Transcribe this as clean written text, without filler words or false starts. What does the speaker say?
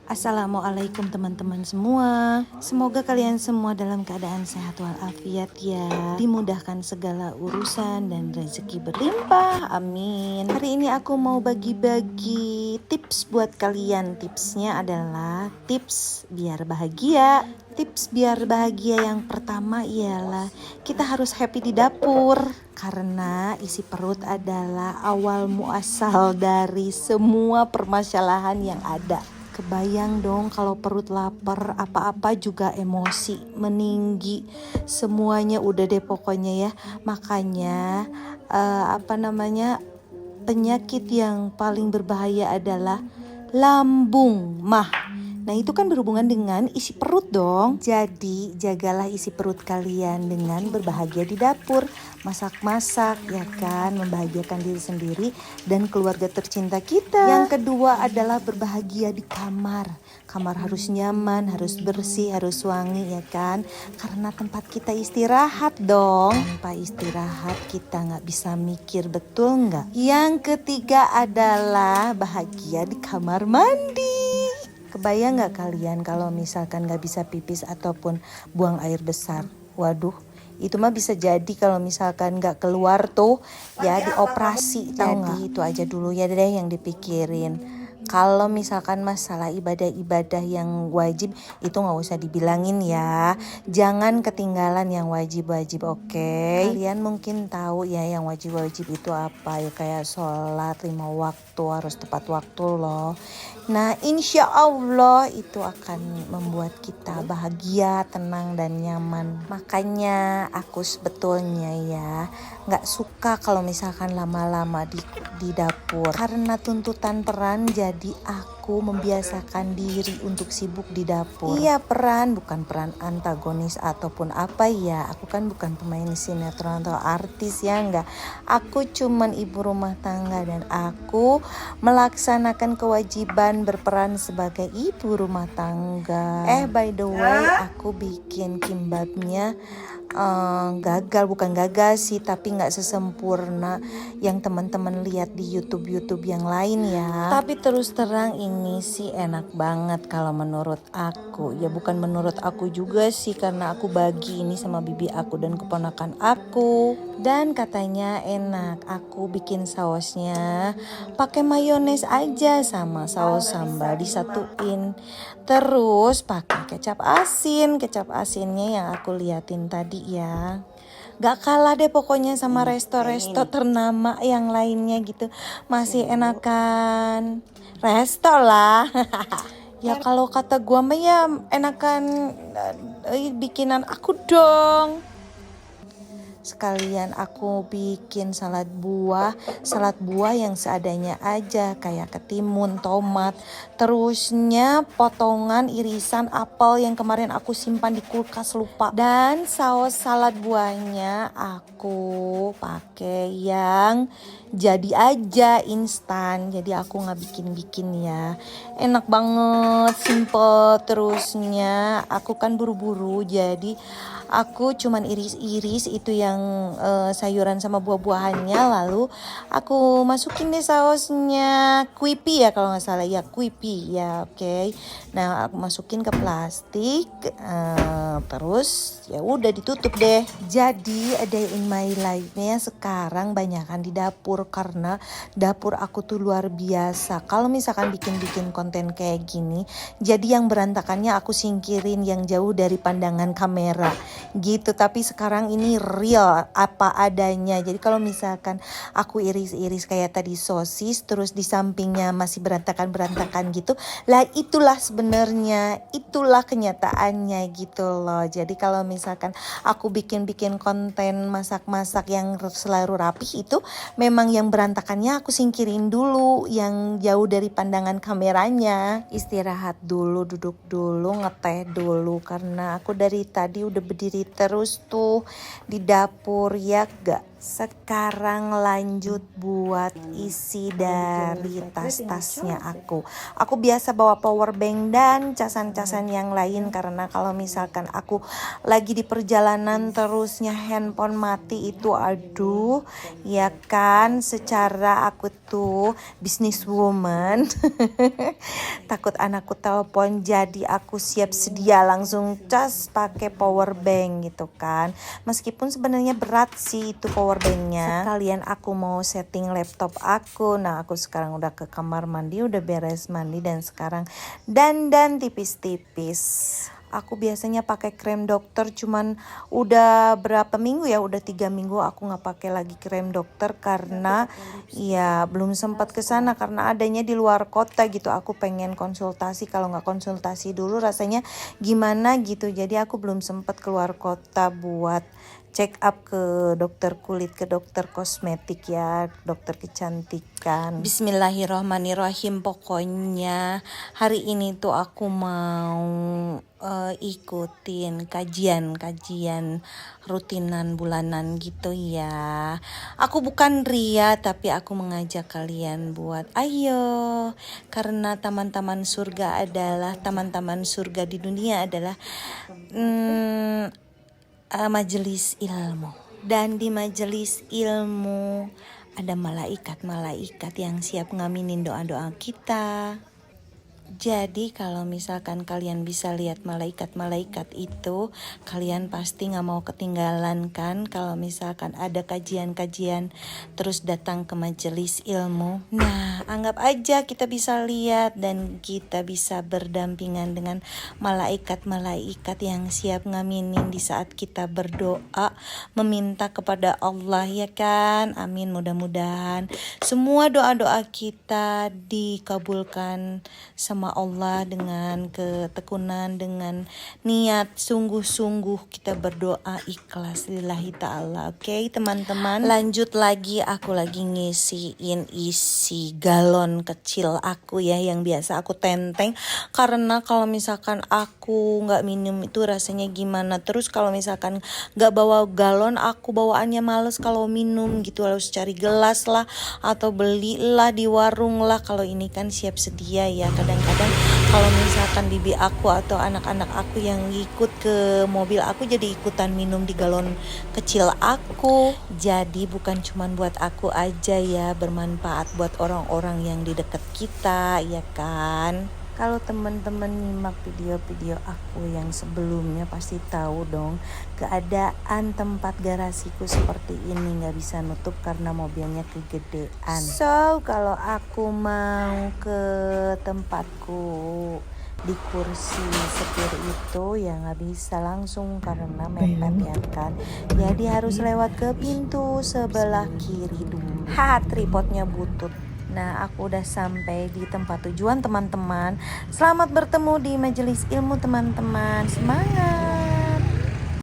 Assalamualaikum teman-teman semua. Semoga kalian semua dalam keadaan sehat walafiat ya. Dimudahkan segala urusan dan rezeki berlimpah. Amin. Hari ini aku mau bagi-bagi tips buat kalian. Tipsnya adalah tips biar bahagia. Tips biar bahagia yang pertama ialah kita harus happy di dapur. Karena isi perut adalah awal muasal dari semua permasalahan yang ada. Kebayang dong kalau perut lapar, apa-apa juga emosi meninggi, semuanya udah deh pokoknya ya. Makanya penyakit yang paling berbahaya adalah lambung mah. Nah itu kan berhubungan dengan isi perut dong. Jadi jagalah isi perut kalian dengan berbahagia di dapur. Masak-masak ya kan, membahagiakan diri sendiri dan keluarga tercinta kita. Yang kedua adalah berbahagia di kamar. Kamar harus nyaman, harus bersih, harus wangi ya kan. Karena tempat kita istirahat dong. Tanpa istirahat kita gak bisa mikir, betul gak? Yang ketiga adalah bahagia di kamar mandi. Kebayang gak kalian kalau misalkan gak bisa pipis ataupun buang air besar? Waduh, itu mah bisa jadi kalau misalkan gak keluar tuh ya dioperasi. Jadi itu aja dulu ya deh yang dipikirin. Kalau misalkan masalah ibadah-ibadah yang wajib itu gak usah dibilangin ya. Jangan ketinggalan yang wajib-wajib, oke? Kalian mungkin tahu ya yang wajib-wajib itu apa ya, kayak sholat 5 waktu harus tepat waktu loh. Nah insya Allah itu akan membuat kita bahagia, tenang dan nyaman. Makanya aku sebetulnya ya gak suka kalau misalkan lama-lama di dapur. Karena tuntutan peran jadi aku membiasakan diri untuk sibuk di dapur. Iya peran, bukan peran antagonis ataupun apa ya. Aku kan bukan pemain sinetron atau artis ya enggak. Aku cuman ibu rumah tangga dan aku melaksanakan kewajiban berperan sebagai ibu rumah tangga. By the way, aku bikin kimbabnya bukan gagal sih, tapi nggak sesempurna yang teman-teman lihat di YouTube yang lain ya. Tapi terus terang ini sih enak banget kalau menurut aku. Ya bukan menurut aku juga sih, karena aku bagi ini sama bibi aku dan keponakan aku. Dan katanya enak. Aku bikin sausnya pakai mayones aja sama saus sambal disatuin. Terus pakai kecap asin. Kecap asinnya yang aku liatin tadi ya. Gak kalah deh pokoknya sama resto-resto ternama yang lainnya gitu. Masih enakan resto lah. Ya kalau kata gua mah ya enakan bikinan aku dong. Sekalian aku bikin salad buah yang seadanya aja, kayak ketimun, tomat, terusnya potongan irisan apel yang kemarin aku simpan di kulkas lupa. Dan saus salad buahnya aku pakai yang jadi aja instan, jadi aku nggak bikin ya. Enak banget, simple. Terusnya aku kan buru-buru, jadi aku cuman iris-iris itu yang sayuran sama buah-buahannya, lalu aku masukin deh sausnya Quippy ya kalau nggak salah ya, Quippy ya, oke. Nah aku masukin ke plastik, terus ya udah ditutup deh. Jadi a day in my life-nya sekarang banyakan di dapur, karena dapur aku tuh luar biasa. Kalau misalkan bikin konten kayak gini, jadi yang berantakannya aku singkirin, yang jauh dari pandangan kamera gitu. Tapi sekarang ini real apa adanya. Jadi kalau misalkan aku iris-iris kayak tadi sosis, terus di sampingnya masih berantakan gitu, lah itulah sebenarnya, itulah kenyataannya gitu loh. Jadi kalau misalkan aku bikin konten masak-masak yang selalu rapi, itu memang yang berantakannya aku singkirin dulu, yang jauh dari pandangan kameranya. Istirahat dulu, duduk dulu, ngeteh dulu, karena aku dari tadi udah berdiri terus tuh di dapur ya gak. Sekarang lanjut buat isi dari tas-tasnya aku. Aku biasa bawa power bank dan casan-casan yang lain karena kalau misalkan aku lagi di perjalanan terusnya handphone mati itu aduh, ya kan, secara aku tuh businesswoman takut anakku telepon, jadi aku siap sedia langsung cas pakai power bank gitu kan. Meskipun sebenarnya berat sih itu power banknya. Sekalian aku mau setting laptop aku. Nah, aku sekarang udah ke kamar mandi, udah beres mandi dan sekarang dandan tipis-tipis. Aku biasanya pakai krem dokter, cuman udah berapa minggu ya, udah 3 minggu aku nggak pakai lagi krem dokter karena ya belum sempat ke sana karena adanya di luar kota gitu. Aku pengen konsultasi, kalau nggak konsultasi dulu rasanya gimana gitu. Jadi aku belum sempat keluar kota buat check up ke dokter kulit, ke dokter kosmetik ya, dokter kecantikan. Bismillahirrohmanirrohim. Pokoknya hari ini tuh aku mau ikutin kajian rutinan bulanan gitu ya. Aku bukan ria, tapi aku mengajak kalian buat ayo, karena taman-taman surga di dunia adalah majelis ilmu. Dan di majelis ilmu ada malaikat-malaikat yang siap ngaminin doa-doa kita. Jadi kalau misalkan kalian bisa lihat malaikat-malaikat itu, kalian pasti gak mau ketinggalan kan kalau misalkan ada kajian-kajian terus datang ke majelis ilmu. Nah, anggap aja kita bisa lihat dan kita bisa berdampingan dengan malaikat-malaikat yang siap ngaminin di saat kita berdoa meminta kepada Allah, ya kan? Amin, mudah-mudahan semua doa-doa kita dikabulkan sama Allah dengan ketekunan, dengan niat sungguh-sungguh kita berdoa ikhlas lillahi ta'ala. Oke, teman-teman, lanjut lagi. Aku lagi ngisiin isi galon kecil aku ya, yang biasa aku tenteng karena kalau misalkan aku nggak minum itu rasanya gimana. Terus kalau misalkan nggak bawa galon, aku bawaannya males kalau minum gitu, harus cari gelas lah atau belilah di warung lah. Kalau ini kan siap sedia ya. Kadang-kadang kalau misalkan bibi aku atau anak-anak aku yang ikut ke mobil aku jadi ikutan minum di galon kecil aku. Jadi bukan cuman buat aku aja ya, bermanfaat buat orang-orang yang di dekat kita, ya kan? Kalau teman-teman nyimak video-video aku yang sebelumnya pasti tahu dong, keadaan tempat garasiku seperti ini, nggak bisa nutup karena mobilnya kegedean. So kalau aku mau ke tempatku di kursi setir itu ya nggak bisa langsung karena mepet ya kan. Jadi harus lewat ke pintu sebelah kiri dulu. Tripodnya butut. Nah, aku udah sampai di tempat tujuan teman-teman. Selamat bertemu di majelis ilmu teman-teman. Semangat!